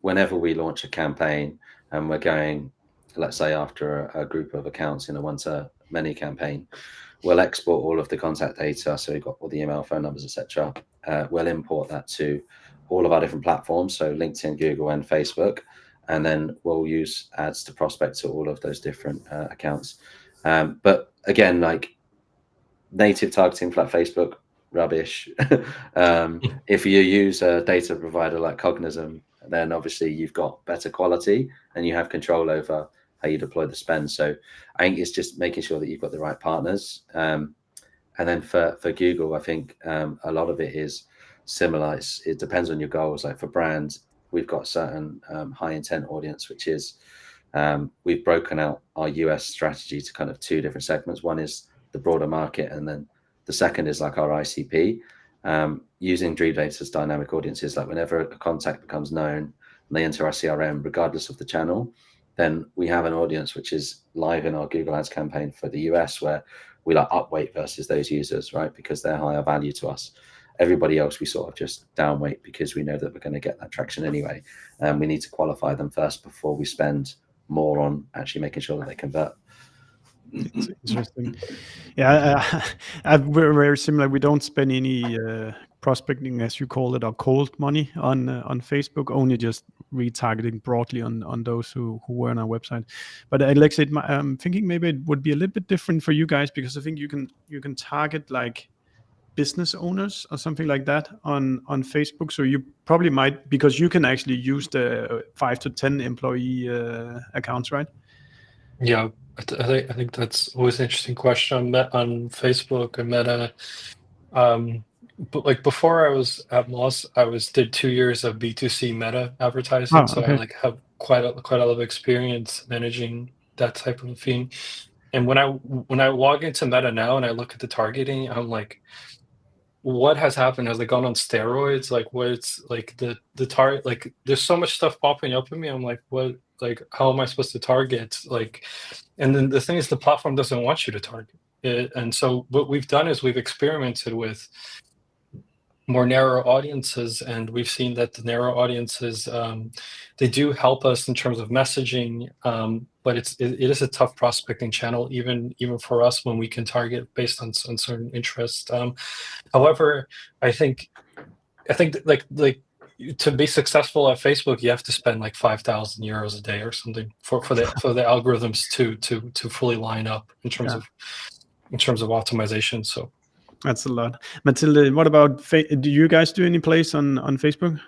whenever we launch a campaign and we're going, let's say, after a group of accounts in a one-to-many campaign, we'll export all of the contact data. So we've got all the email, phone numbers, etc. We'll import that to all of our different platforms, so LinkedIn, Google, and Facebook, and then we'll use ads to prospect to all of those different accounts. But again, like native targeting like Facebook, rubbish. If you use a data provider like Cognism, then obviously you've got better quality and you have control over how you deploy the spend. So I think it's just making sure that you've got the right partners. And then for Google, I think a lot of it is similar. It depends on your goals. Like for brands, we've got certain high intent audience, which is we've broken out our US strategy to kind of 2 different segments. One is the broader market, and then the second is like our ICP. Using Dreamdata's dynamic audiences, like whenever a contact becomes known and they enter our CRM, regardless of the channel, then we have an audience which is live in our Google Ads campaign for the US, where we like upweight versus those users, right? Because they're higher value to us. Everybody else, we sort of just downweight because we know that we're going to get that traction anyway. And we need to qualify them first before we spend more on actually making sure that they convert. It's interesting. Yeah, we're very similar. We don't spend any prospecting, as you call it, or cold money on Facebook, only just retargeting broadly on those who were on our website. But Alexei, I'm thinking maybe it would be a little bit different for you guys, because I think you can target like business owners or something like that on Facebook. So you probably might, because you can actually use the 5 to 10 employee accounts, right? Yeah, I think that's always an interesting question. On Facebook and Meta. But like before I was at Moss, did 2 years of B2C Meta advertising, so I like have quite a lot of experience managing that type of thing. And when I log into Meta now and I look at the targeting, I'm like, what has happened? Has it gone on steroids? Like, what's like the target? Like, there's so much stuff popping up in me. I'm like, what? Like, how am I supposed to target? Like, and then the thing is, the platform doesn't want you to target it. And so what we've done is we've experimented with more narrow audiences, and we've seen that the narrow audiences they do help us in terms of messaging, but it is a tough prospecting channel even for us when we can target based on certain interests. However, I think like to be successful at Facebook, you have to spend like 5,000 euros a day or something for the algorithms to fully line up in terms of optimization. So that's a lot. Mathilde, what about do you guys do any plays on Facebook?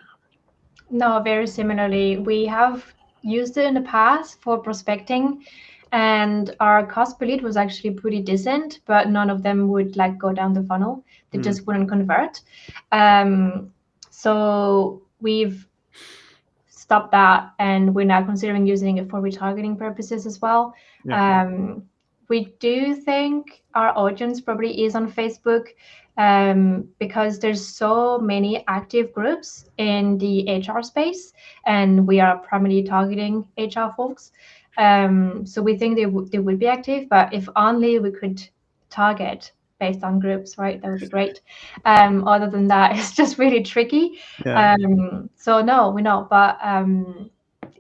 No, very similarly. We have used it in the past for prospecting, and our cost per lead was actually pretty decent, but none of them would like go down the funnel. They just wouldn't convert. So we've stopped that, and we're now considering using it for retargeting purposes as well. Yeah. We do think our audience probably is on Facebook because there's so many active groups in the HR space, and we are primarily targeting HR folks. So we think they would be active, but if only we could target based on groups, right? That would be great. Other than that, it's just really tricky. Yeah. So no, we know, but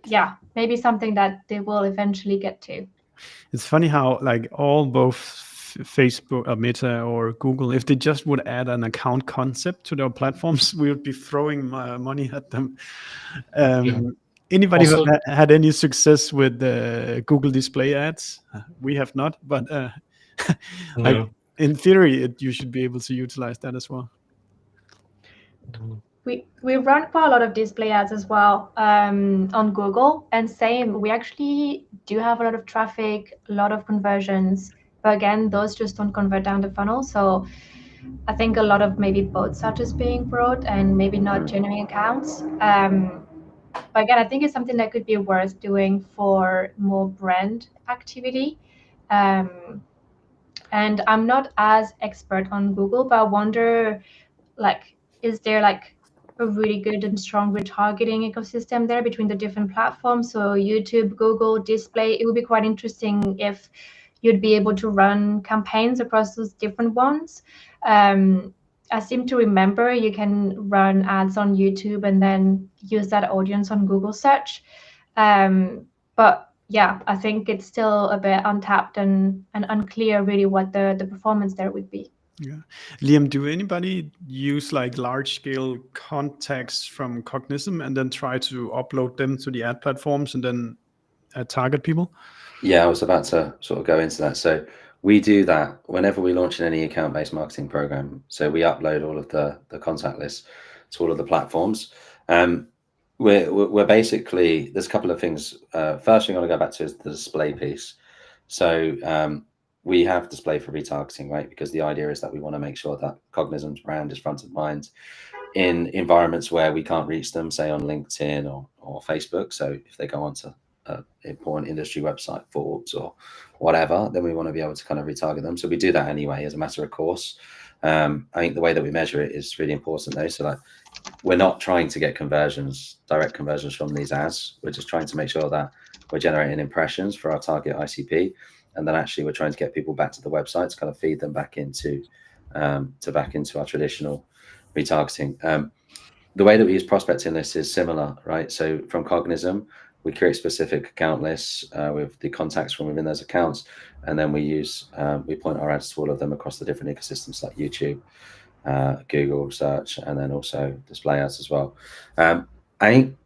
yeah, maybe something that they will eventually get to. It's funny how like both Facebook or Meta or Google, if they just would add an account concept to their platforms, we would be throwing money at them. Anybody also, who had any success with Google display ads? We have not, but no. In theory, you should be able to utilize that as well. We run quite a lot of display ads as well on Google, and same, we actually do have a lot of traffic, a lot of conversions, but again, those just don't convert down the funnel. So I think a lot of maybe bots are just being brought and maybe not genuine accounts. But again, I think it's something that could be worth doing for more brand activity. And I'm not as expert on Google, but I wonder, like, is there like a really good and strong retargeting ecosystem there between the different platforms? So YouTube, Google, display, it would be quite interesting if you'd be able to run campaigns across those different ones. I seem to remember you can run ads on YouTube and then use that audience on Google search. But yeah, I think it's still a bit untapped and unclear really what the performance there would be. Yeah. Liam, do anybody use like large scale contacts from Cognism and then try to upload them to the ad platforms and then target people? Yeah, I was about to sort of go into that. So we do that whenever we launch any account-based marketing program. So we upload all of the contact lists to all of the platforms. We're basically, there's a couple of things. First thing I want to go back to is the display piece. So we have display for retargeting, right? Because the idea is that we want to make sure that Cognism's brand is front of mind in environments where we can't reach them, say on LinkedIn or Facebook. So if they go onto an important industry website, Forbes or whatever, then we want to be able to kind of retarget them. So we do that anyway as a matter of course. I think the way that we measure it is really important though. So like, we're not trying to get direct conversions from these ads. We're just trying to make sure that we're generating impressions for our target ICP. And then actually we're trying to get people back to the website to kind of feed them back into our traditional retargeting. The way that we use prospecting lists is similar, right? So from Cognism, we create specific account lists with the contacts from within those accounts, and then we point our ads to all of them across the different ecosystems like YouTube, Google search, and then also display ads as well. I think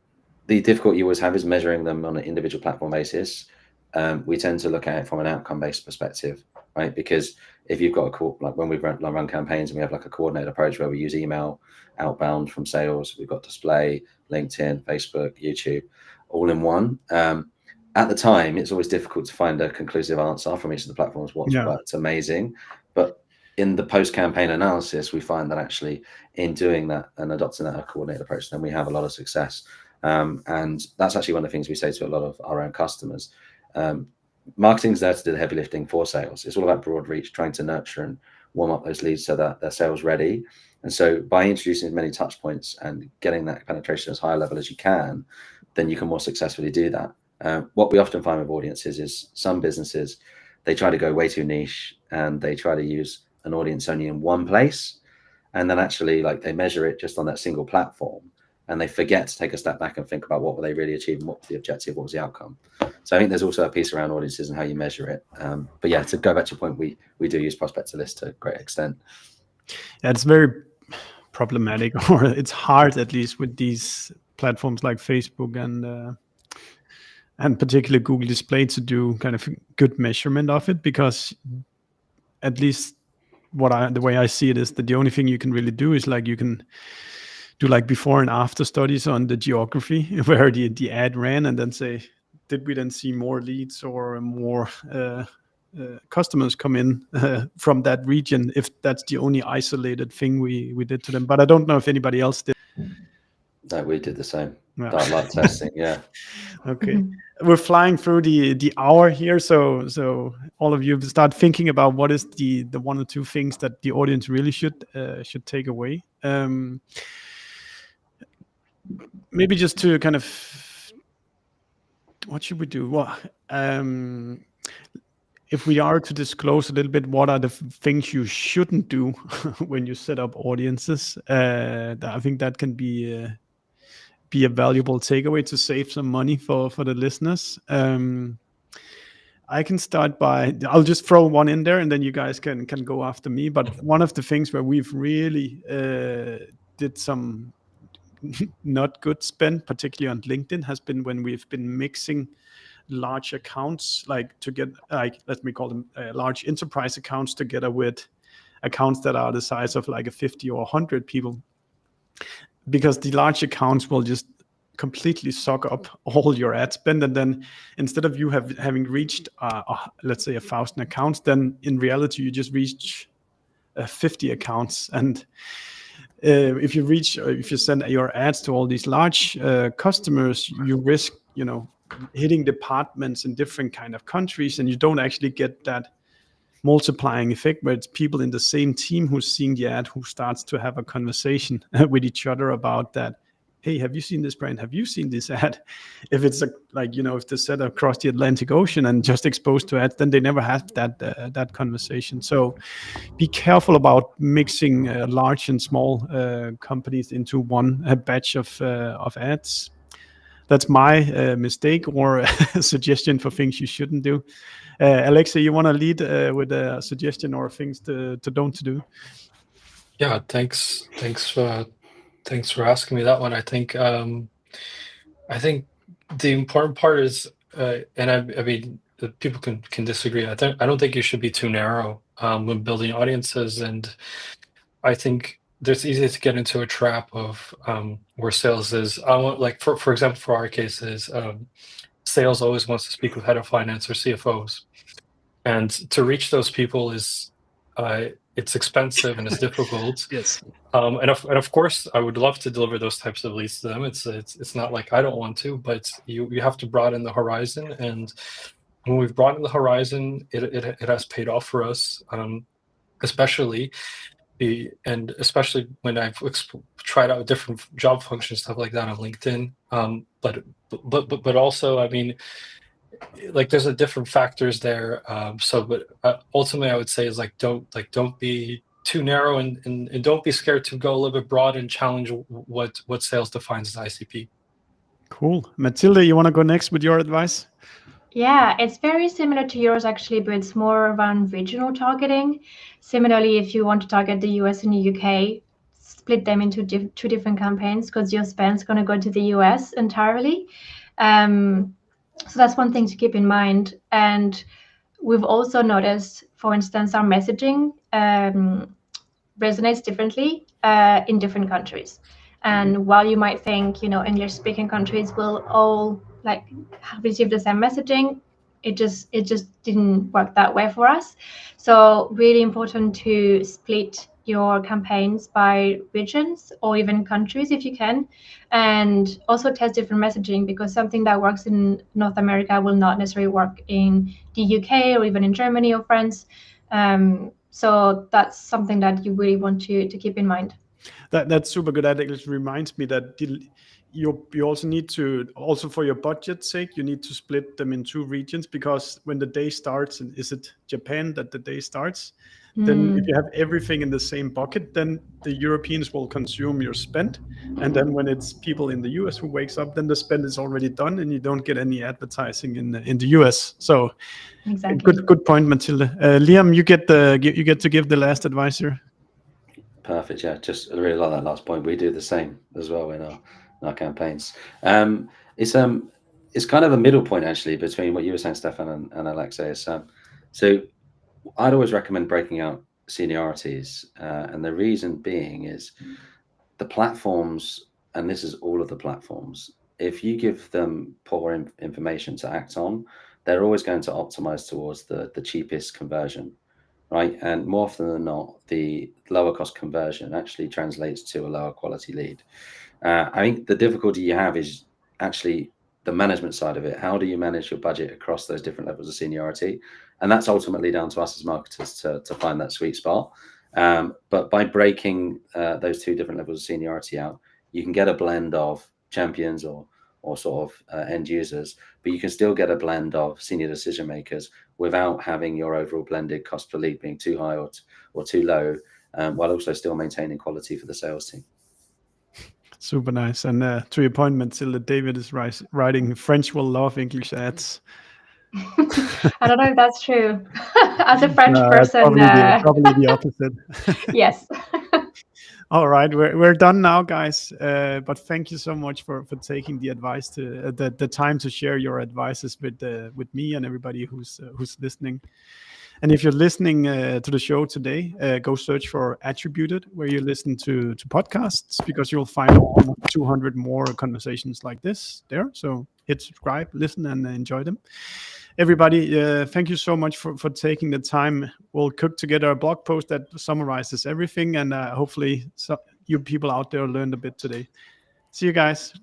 the difficulty you always have is measuring them on an individual platform basis. We tend to look at it from an outcome-based perspective. right? Because if you've got like when we run campaigns and we have like a coordinated approach where we use email outbound from sales, we've got display, LinkedIn, Facebook, YouTube, all in one. At the time, it's always difficult to find a conclusive answer from each of the platforms. What's worked amazing, but in the post-campaign analysis, we find that actually in doing that and adopting that coordinated approach, then we have a lot of success. And that's actually one of the things we say to a lot of our own customers. Marketing's there to do the heavy lifting for sales. It's all about broad reach, trying to nurture and warm up those leads so that they're sales ready. And so by introducing as many touch points and getting that penetration as high a level as you can, then you can more successfully do that. What we often find with audiences is some businesses, they try to go way too niche and they try to use an audience only in one place. And then actually like they measure it just on that single platform and they forget to take a step back and think about what were they really achieving, what was the objective, what was the outcome. So I think there's also a piece around audiences and how you measure it. But yeah, to go back to your point, we do use prospect to list to a great extent. Yeah, it's very problematic, or it's hard at least with these platforms like Facebook and particularly Google Display to do kind of good measurement of it, because at least the way I see it is that the only thing you can really do is like you can do like before and after studies on the geography where the ad ran, and then say, did we then see more leads or more customers come in from that region, if that's the only isolated thing we did to them. But I don't know if anybody else did. No, we did the same. Yeah. Dark light testing, yeah. Okay. We're flying through the hour here, so all of you start thinking about what is the one or two things that the audience really should take away. Maybe just to kind of, what should we do? Well, if we are to disclose a little bit, what are the things you shouldn't do when you set up audiences? I think that can be a valuable takeaway to save some money for the listeners. I can start I'll just throw one in there and then you guys can go after me. But one of the things where we've really did some not good spend, particularly on LinkedIn, has been when we've been mixing large accounts, like to get, like, let me call them large enterprise accounts together with accounts that are the size of like a 50 or 100 people, because the large accounts will just completely suck up all your ad spend. And then instead of you having reached, let's say 1,000 accounts, then in reality, you just reach 50 accounts. And if you send your ads to all these large customers, you risk, hitting departments in different kind of countries, and you don't actually get that multiplying effect where it's people in the same team who's seeing the ad who starts to have a conversation with each other about that. Hey, have you seen this brand? Have you seen this ad? If it's if they're set across the Atlantic Ocean and just exposed to ads, then they never have that conversation. So be careful about mixing large and small companies into one batch of ads. That's my mistake or a suggestion for things you shouldn't do. Alexei, you want to lead with a suggestion or things to don't do? Yeah, thanks for asking me that one. I think the important part is, and I mean, people can disagree. I don't think you should be too narrow when building audiences, and I think there's easy to get into a trap of where sales is. I want, like, for example, for our cases, sales always wants to speak with head of finance or CFOs, and to reach those people is it's expensive and it's difficult. Yes. And of course, I would love to deliver those types of leads to them. It's not like I don't want to, but you have to broaden the horizon. And when we've broadened the horizon, it has paid off for us, especially when I've tried out different job functions, stuff like that on LinkedIn. But also, I mean, like, there's a different factors there. But ultimately, I would say is don't be too narrow and don't be scared to go a little bit broad and challenge what sales defines as ICP. Cool. Mathilde, you want to go next with your advice? Yeah, it's very similar to yours actually, but it's more around regional targeting. Similarly, if you want to target the US and the UK, split them into two different campaigns, because your spend's going to go to the US entirely. So that's one thing to keep in mind. And we've also noticed, for instance, our messaging resonates differently in different countries. And while you might think, English-speaking countries will all receive the same messaging, it just didn't work that way for us. So really important to split your campaigns by regions or even countries if you can, and also test different messaging, because something that works in North America will not necessarily work in the UK or even in Germany or France. So that's something that you really want to keep in mind. That's super good. That actually reminds me that you also need to, also for your budget's sake, you need to split them in 2 regions, because when the day starts, and is it Japan that the day starts? Then if you have everything in the same bucket, then the Europeans will consume your spend. And then when it's people in the US who wakes up, then the spend is already done and you don't get any advertising in the US. So exactly. Good point, Mathilde. Liam, you get to give the last advice here. Perfect. Yeah, just I really like that last point. We do the same as well in our campaigns. It's kind of a middle point actually between what you were saying, Steffen, and Alexei. So I'd always recommend breaking out seniorities, and the reason being is the platforms, and this is all of the platforms, if you give them poor information to act on, they're always going to optimize towards the cheapest conversion, right? And more often than not, the lower cost conversion actually translates to a lower quality lead. I think the difficulty you have is actually the management side of it. How do you manage your budget across those different levels of seniority? And that's ultimately down to us as marketers to find that sweet spot. But by breaking those 2 different levels of seniority out, you can get a blend of champions or sort of end users, but you can still get a blend of senior decision makers without having your overall blended cost per lead being too high or too low, while also still maintaining quality for the sales team. Super nice. And to your point, Mathilde, David is writing, French will love English ads. I don't know if that's true. As a French person, probably the opposite. Yes. All right, we're done now, guys. But thank you so much for taking the advice to the time to share your advices with me and everybody who's listening. And if you're listening to the show today, go search for Attributed where you listen to podcasts, because you'll find almost 200 more conversations like this there. So hit subscribe, listen, and enjoy them. Everybody, thank you so much for taking the time. We'll cook together a blog post that summarizes everything, and hopefully you people out there learned a bit today. See you guys.